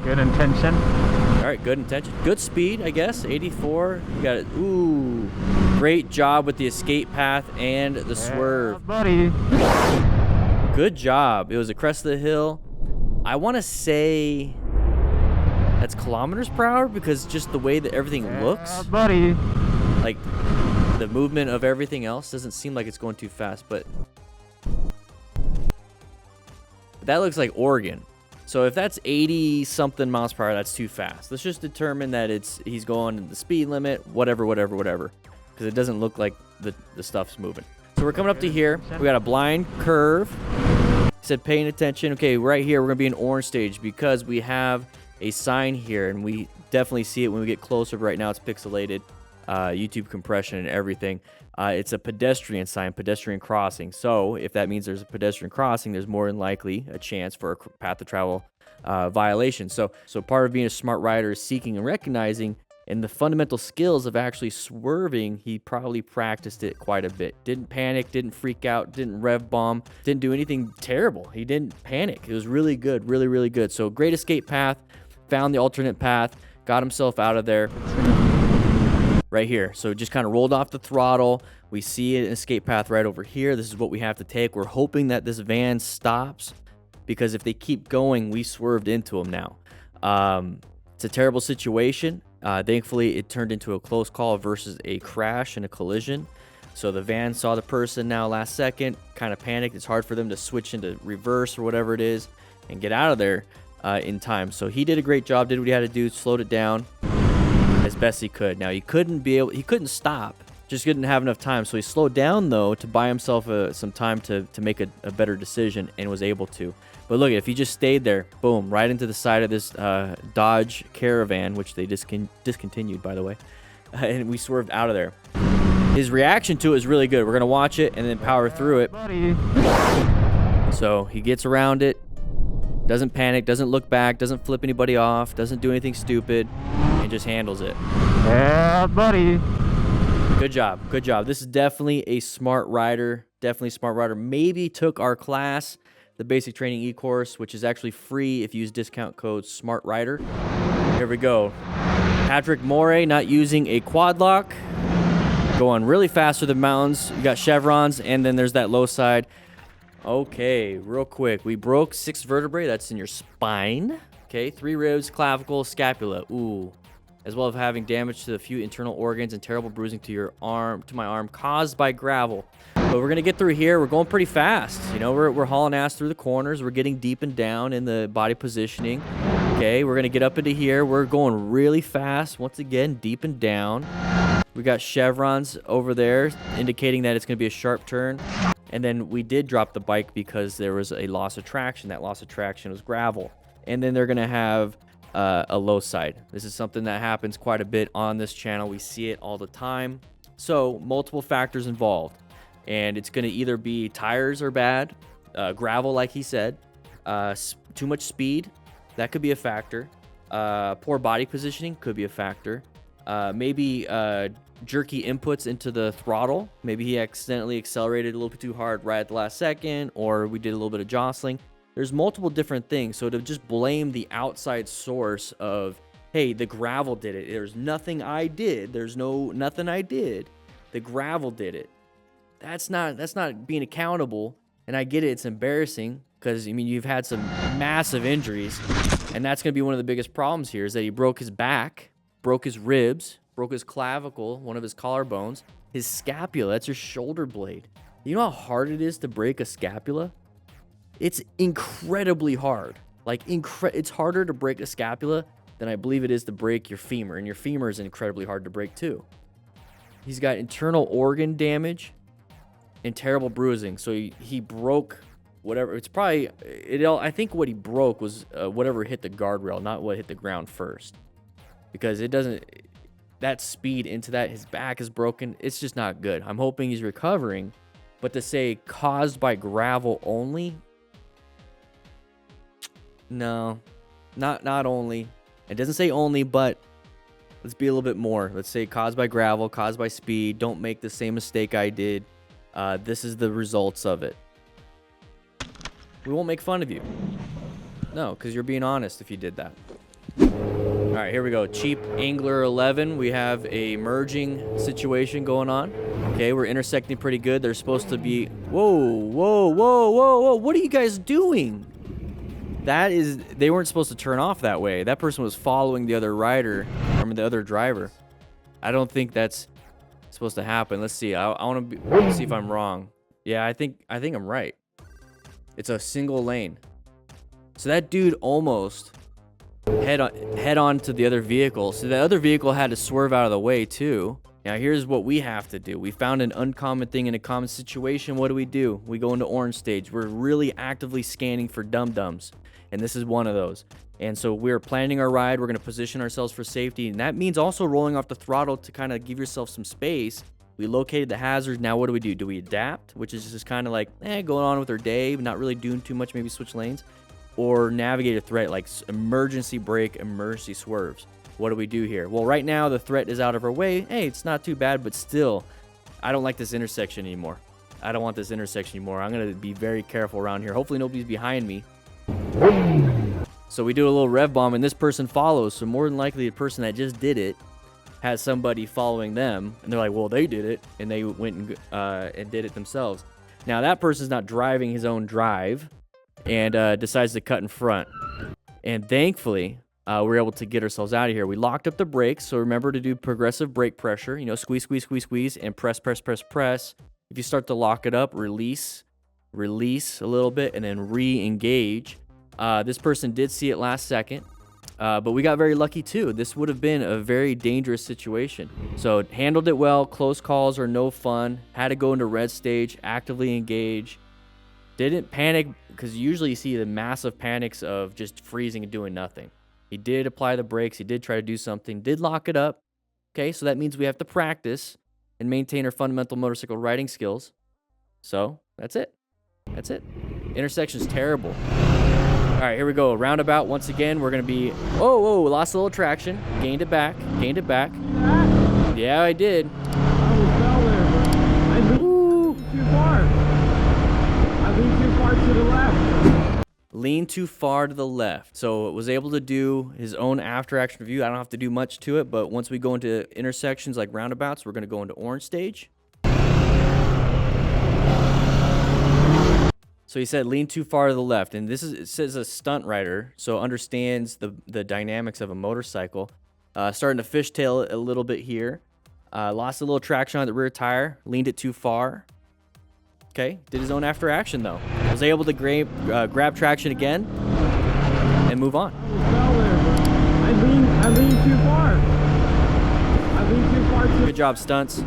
Good intention. All right, good intention. Good speed, I guess. 84. You got it. Ooh. Great job with the escape path and the swerve. Yeah, buddy. Good job. It was a crest of the hill. I want to say that's kilometers per hour because just the way that everything looks. Yeah, buddy. Like the movement of everything else doesn't seem like it's going too fast, but that looks like Oregon. So if that's 80 something miles per hour, that's too fast. Let's just determine that he's going the speed limit, whatever, because it doesn't look like the stuff's moving. So we're coming up to here. We got a blind curve. He said paying attention. Okay, right here we're gonna be in orange stage because we have a sign here, and we definitely see it when we get closer. But right now it's pixelated, YouTube compression and everything. It's a pedestrian sign, pedestrian crossing. So if that means there's a pedestrian crossing, there's more than likely a chance for a path of travel violation. So part of being a smart rider is seeking and recognizing, and the fundamental skills of actually swerving, he probably practiced it quite a bit. Didn't panic, didn't freak out, didn't rev bomb, didn't do anything terrible. He didn't panic. It was really good, really, really good. So great escape path, found the alternate path, got himself out of there. Right here. So just kind of rolled off the throttle. We see an escape path right over here. This is what we have to take. We're hoping that this van stops because if they keep going, we swerved into them now. It's a terrible situation. Thankfully, it turned into a close call versus a crash and a collision. So the van saw the person now last second, kind of panicked. It's hard for them to switch into reverse or whatever it is and get out of there in time. So he did a great job, did what he had to do, slowed it down as best he could. Now he couldn't stop, just didn't have enough time. So he slowed down though to buy himself some time to make a better decision, and was able to. But look, if he just stayed there, boom, right into the side of this Dodge Caravan, which they discontinued, by the way, and we swerved out of there. His reaction to it is really good. We're gonna watch it and then power through it. Buddy. So he gets around it, doesn't panic, doesn't look back, doesn't flip anybody off, doesn't do anything stupid, and just handles it. Yeah, buddy. Good job. Good job. This is definitely a smart rider. Definitely a smart rider. Maybe took our class, the basic training e-course, which is actually free if you use discount code SMARTRIDER. Here we go. Patrick Morey not using a quad lock. Going really fast through the mountains. You got chevrons, and then there's that low side. Okay, real quick. We broke 6 vertebrae. That's in your spine. Okay, 3 ribs, clavicle, scapula. Ooh. As well as having damage to a few internal organs and terrible bruising to my arm caused by gravel. But we're gonna get through here. We're going pretty fast. You know, we're hauling ass through the corners. We're getting deep and down in the body positioning. Okay, we're gonna get up into here. We're going really fast. Once again, deep and down. We got chevrons over there indicating that it's gonna be a sharp turn. And then we did drop the bike because there was a loss of traction. That loss of traction was gravel. And then they're gonna have a low side. This is something that happens quite a bit on this channel. We see it all the time. So multiple factors involved, and it's going to either be tires are bad, gravel like he said, too much speed, that could be a factor, poor body positioning could be a factor, maybe jerky inputs into the throttle. Maybe he accidentally accelerated a little bit too hard right at the last second, or we did a little bit of jostling. There's multiple different things. So to just blame the outside source of, hey, the gravel did it. There's nothing I did. There's nothing I did. The gravel did it. That's not being accountable. And I get it. It's embarrassing because, I mean, you've had some massive injuries. And that's going to be one of the biggest problems here is that he broke his back, broke his ribs, broke his clavicle, one of his collarbones, his scapula. That's your shoulder blade. You know how hard it is to break a scapula? It's incredibly hard. Like, it's harder to break a scapula than I believe it is to break your femur. And your femur is incredibly hard to break, too. He's got internal organ damage and terrible bruising. So he broke whatever. It's probably... I think what he broke was whatever hit the guardrail, not what hit the ground first. Because it doesn't... That speed into that, his back is broken. It's just not good. I'm hoping he's recovering. But to say caused by gravel only... No, not only. It doesn't say only, but let's be a little bit more. Let's say caused by gravel, caused by speed. Don't make the same mistake I did. This is the results of it. We won't make fun of you. No, because you're being honest if you did that. All right, here we go. Cheap Angler 11. We have a merging situation going on. Okay, we're intersecting pretty good. They're supposed to be... Whoa, whoa, whoa, whoa, whoa. What are you guys doing? That is... They weren't supposed to turn off that way. That person was following the other rider, or the other driver. I don't think that's supposed to happen. Let's see. I want to see if I'm wrong. Yeah, I think I'm right. It's a single lane. So that dude almost head on to the other vehicle. So the other vehicle had to swerve out of the way too. Now here's what we have to do. We found an uncommon thing in a common situation. What do? We go into orange stage. We're really actively scanning for dum-dums. And this is one of those. And so we're planning our ride. We're going to position ourselves for safety. And that means also rolling off the throttle to kind of give yourself some space. We located the hazard. Now what do? Do we adapt? Which is just kind of like, going on with our day, not really doing too much, maybe switch lanes. Or navigate a threat like emergency brake, emergency swerves. What do we do here? Well, right now the threat is out of our way. Hey, it's not too bad, but still, I don't like this intersection anymore. I don't want this intersection anymore. I'm going to be very careful around here. Hopefully nobody's behind me. So we do a little rev bomb, and this person follows. So more than likely the person that just did it has somebody following them. And they're like, well, they did it. And they went and did it themselves. Now that person's not driving his own drive and decides to cut in front. And thankfully, we're able to get ourselves out of here. We locked up the brakes, so remember to do progressive brake pressure. You know, squeeze, squeeze, squeeze, squeeze, and press, press, press, press. If you start to lock it up, release a little bit, and then re-engage. This person did see it last second, but we got very lucky too. This would have been a very dangerous situation. So handled it well. Close calls are no fun. Had to go into red stage, actively engage. Didn't panic, because usually you see the massive panics of just freezing and doing nothing. He did apply the brakes. He did try to do something. Did lock it up. Okay, so that means we have to practice and maintain our fundamental motorcycle riding skills. So that's it. That's it. Intersection's terrible. All right, here we go. Roundabout. Once again, we're going to be... Whoa, lost a little traction. Gained it back. Yeah, I did. I was down there, bro. I leaned too far. I leaned too far to the left. Lean too far to the left. So it was able to do his own after action review. I don't have to do much to it, but once we go into intersections like roundabouts, we're going to go into orange stage. So he said lean too far to the left, and it says a stunt rider, so understands the dynamics of a motorcycle. Starting to fishtail it a little bit here. Lost a little traction on the rear tire, leaned it too far. Okay, did his own after action though. Was able to grab traction again and move on. I leaned too far. I leaned too far. Good job, stunts.